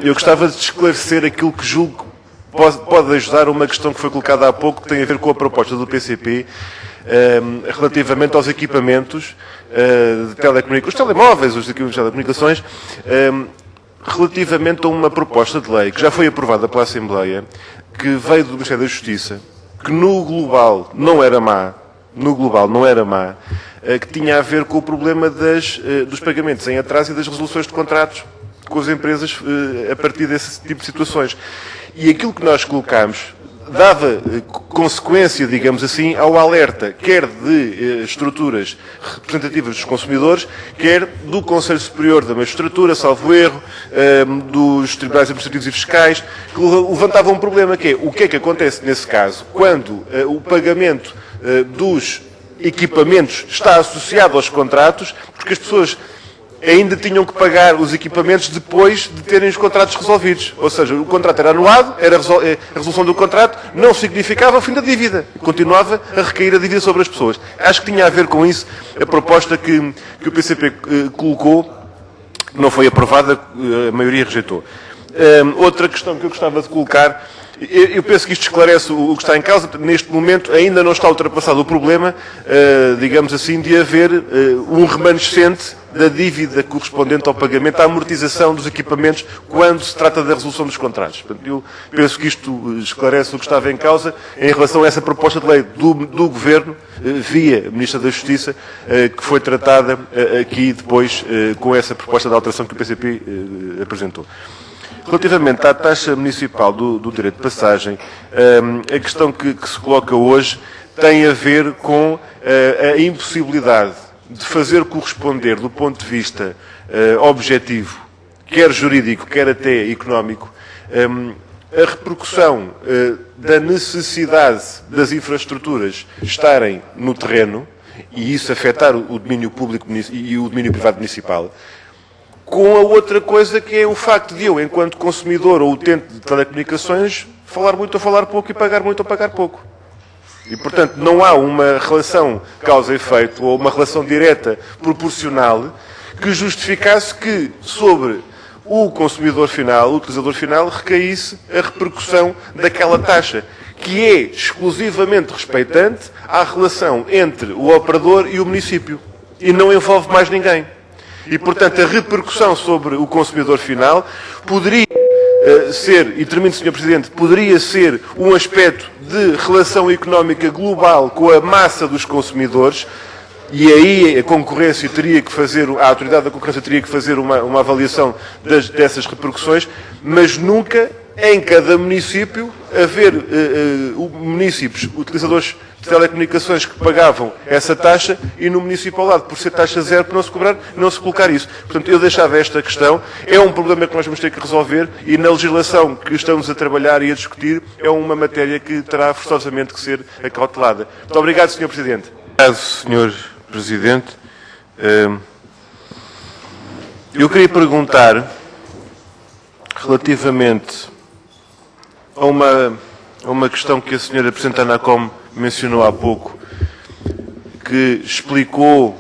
Eu gostava de esclarecer aquilo que julgo pode ajudar a uma questão que foi colocada há pouco, que tem a ver com a proposta do PCP relativamente aos equipamentos de telecomunicações, os telemóveis, os equipamentos de telecomunicações, relativamente a uma proposta de lei que já foi aprovada pela Assembleia, que veio do Ministério da Justiça, que no global não era má, que tinha a ver com o problema dos pagamentos em atraso e das resoluções de contratos com as empresas a partir desse tipo de situações. E aquilo que nós colocámos dava consequência, digamos assim, ao alerta, quer de estruturas representativas dos consumidores, quer do Conselho Superior da Magistratura, salvo erro, dos Tribunais Administrativos e Fiscais, que levantavam um problema que é o que é que acontece nesse caso, quando o pagamento dos equipamentos está associado aos contratos, porque as pessoas ainda tinham que pagar os equipamentos depois de terem os contratos resolvidos. Ou seja, o contrato era anulado, a resolução do contrato não significava o fim da dívida. Continuava a recair a dívida sobre as pessoas. Acho que tinha a ver com isso a proposta que o PCP colocou, que não foi aprovada, a maioria rejeitou. Outra questão que eu gostava de colocar, eu penso que isto esclarece o que está em causa. Neste momento ainda não está ultrapassado o problema, digamos assim, de haver um remanescente da dívida correspondente ao pagamento, à amortização dos equipamentos, quando se trata da resolução dos contratos. Portanto, eu penso que isto esclarece o que estava em causa em relação a essa proposta de lei do Governo, via Ministra da Justiça, que foi tratada aqui depois com essa proposta de alteração que o PCP apresentou. Relativamente à taxa municipal do direito de passagem, a questão que se coloca hoje tem a ver com a impossibilidade de fazer corresponder, do ponto de vista objetivo, quer jurídico, quer até económico, a repercussão da necessidade das infraestruturas estarem no terreno, e isso afetar o domínio público e o domínio privado municipal, com a outra coisa que é o facto de eu, enquanto consumidor ou utente de telecomunicações, falar muito ou falar pouco e pagar muito ou pagar pouco. E, portanto, não há uma relação causa-efeito ou uma relação direta proporcional que justificasse que sobre o consumidor final, o utilizador final, recaísse a repercussão daquela taxa, que é exclusivamente respeitante à relação entre o operador e o município. E não envolve mais ninguém. E, portanto, a repercussão sobre o consumidor final poderia ser, e termino, Sr. Presidente, poderia ser um aspecto de relação económica global com a massa dos consumidores, e aí a concorrência teria que fazer, a autoridade da concorrência teria que fazer uma avaliação dessas repercussões, mas nunca em cada município haver municípios utilizadores de telecomunicações que pagavam essa taxa e no município ao lado, por ser taxa zero, por não se colocar isso. Portanto, eu deixava esta questão. É um problema que nós vamos ter que resolver e na legislação que estamos a trabalhar e a discutir é uma matéria que terá forçosamente que ser acautelada. Muito obrigado, Sr. Presidente. Obrigado, Sr. Presidente. Eu queria perguntar, relativamente a uma questão que a Sra. Representante ANACOM mencionou há pouco, que explicou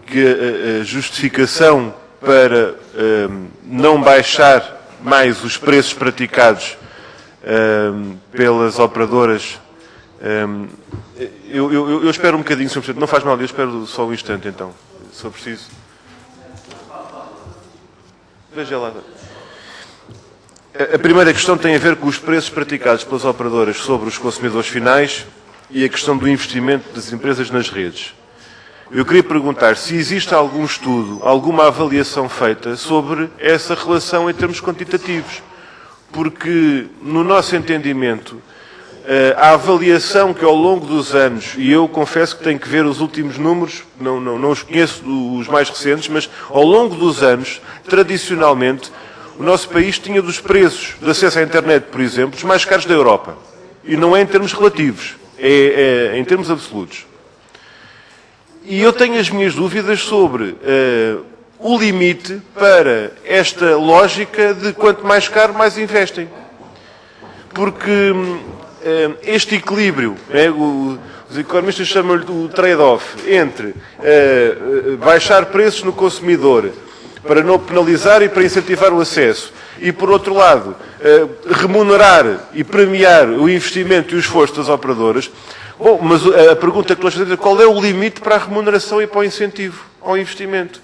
que a justificação para não baixar mais os preços praticados pelas operadoras. Eu espero um bocadinho, Sr. Presidente, não faz mal, eu espero só um instante então, se for preciso. Veja lá. A primeira questão tem a ver com os preços praticados pelas operadoras sobre os consumidores finais e a questão do investimento das empresas nas redes. Eu queria perguntar se existe algum estudo, alguma avaliação feita sobre essa relação em termos quantitativos, porque, no nosso entendimento, a avaliação que ao longo dos anos, e eu confesso que tenho que ver os últimos números, não os conheço os mais recentes, mas ao longo dos anos, tradicionalmente, o nosso país tinha dos preços de acesso à internet, por exemplo, os mais caros da Europa. E não é em termos relativos, é em termos absolutos. E eu tenho as minhas dúvidas sobre o limite para esta lógica de quanto mais caro, mais investem. Porque este equilíbrio, os economistas chamam-lhe o trade-off, entre baixar preços no consumidor para não penalizar e para incentivar o acesso. E, por outro lado, remunerar e premiar o investimento e o esforço das operadoras. Bom, mas a pergunta que nós fazemos é qual é o limite para a remuneração e para o incentivo ao investimento?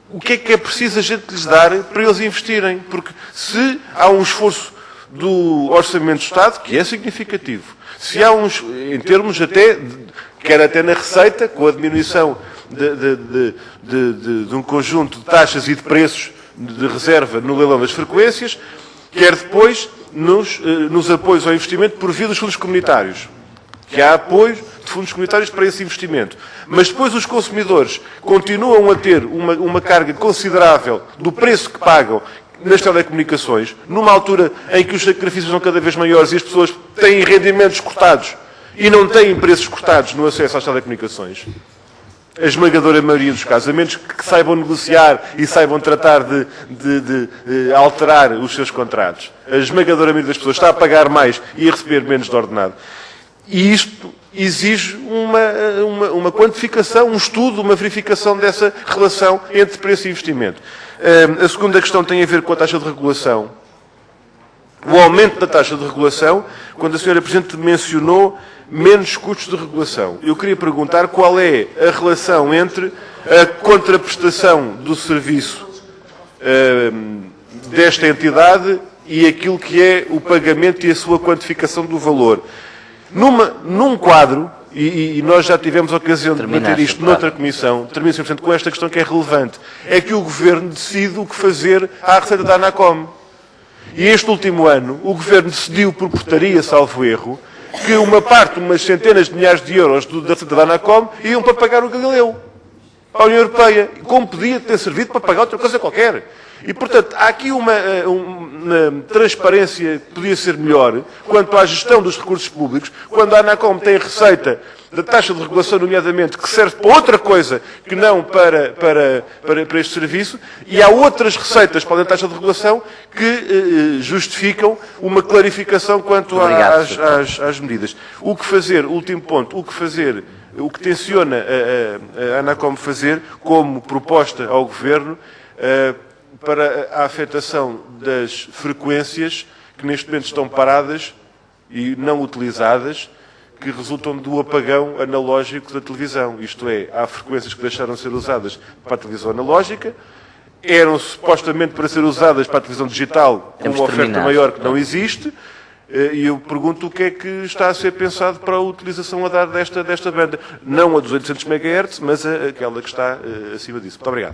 O que é preciso a gente lhes dar para eles investirem? Porque se há um esforço do Orçamento do Estado, que é significativo, se há uns, em termos até, quer até na receita, com a diminuição de um conjunto de taxas e de preços de reserva no leilão das frequências, quer depois nos apoios ao investimento por via dos fundos comunitários, que há apoios de fundos comunitários para esse investimento. Mas depois os consumidores continuam a ter uma carga considerável do preço que pagam nas telecomunicações, numa altura em que os sacrifícios são cada vez maiores e as pessoas têm rendimentos cortados e não têm preços cortados no acesso às telecomunicações. A esmagadora maioria dos casos, a menos que saibam negociar e saibam tratar de alterar os seus contratos. A esmagadora maioria das pessoas está a pagar mais e a receber menos de ordenado. E isto exige uma quantificação, um estudo, uma verificação dessa relação entre preço e investimento. A segunda questão tem a ver com a taxa de regulação. O aumento da taxa de regulação, quando a senhora Presidente mencionou menos custos de regulação. Eu queria perguntar qual é a relação entre a contraprestação do serviço desta entidade e aquilo que é o pagamento e a sua quantificação do valor. Num quadro, e nós já tivemos a ocasião de debater isto noutra comissão, termino simplesmente com esta questão que é relevante, é que o Governo decide o que fazer à receita da ANACOM. E este último ano, o Governo decidiu, por portaria, salvo erro, que uma parte, umas centenas de milhares de euros da receita da ANACOM iam para pagar o Galileu à União Europeia, como podia ter servido para pagar outra coisa qualquer. E, portanto, há aqui uma transparência que podia ser melhor quanto à gestão dos recursos públicos, quando a ANACOM tem receita da taxa de regulação, nomeadamente, que serve para outra coisa que não para este serviço, e há outras receitas para a taxa de regulação que justificam uma clarificação quanto às medidas. O que fazer, último ponto, o que tenciona a ANACOM fazer como proposta ao Governo para a afetação das frequências que neste momento estão paradas e não utilizadas, que resultam do apagão analógico da televisão. Isto é, há frequências que deixaram de ser usadas para a televisão analógica, eram supostamente para ser usadas para a televisão digital, com uma oferta maior que não existe, e eu pergunto o que é que está a ser pensado para a utilização a dar desta banda. Não a 200 MHz, mas aquela que está acima disso. Muito obrigado.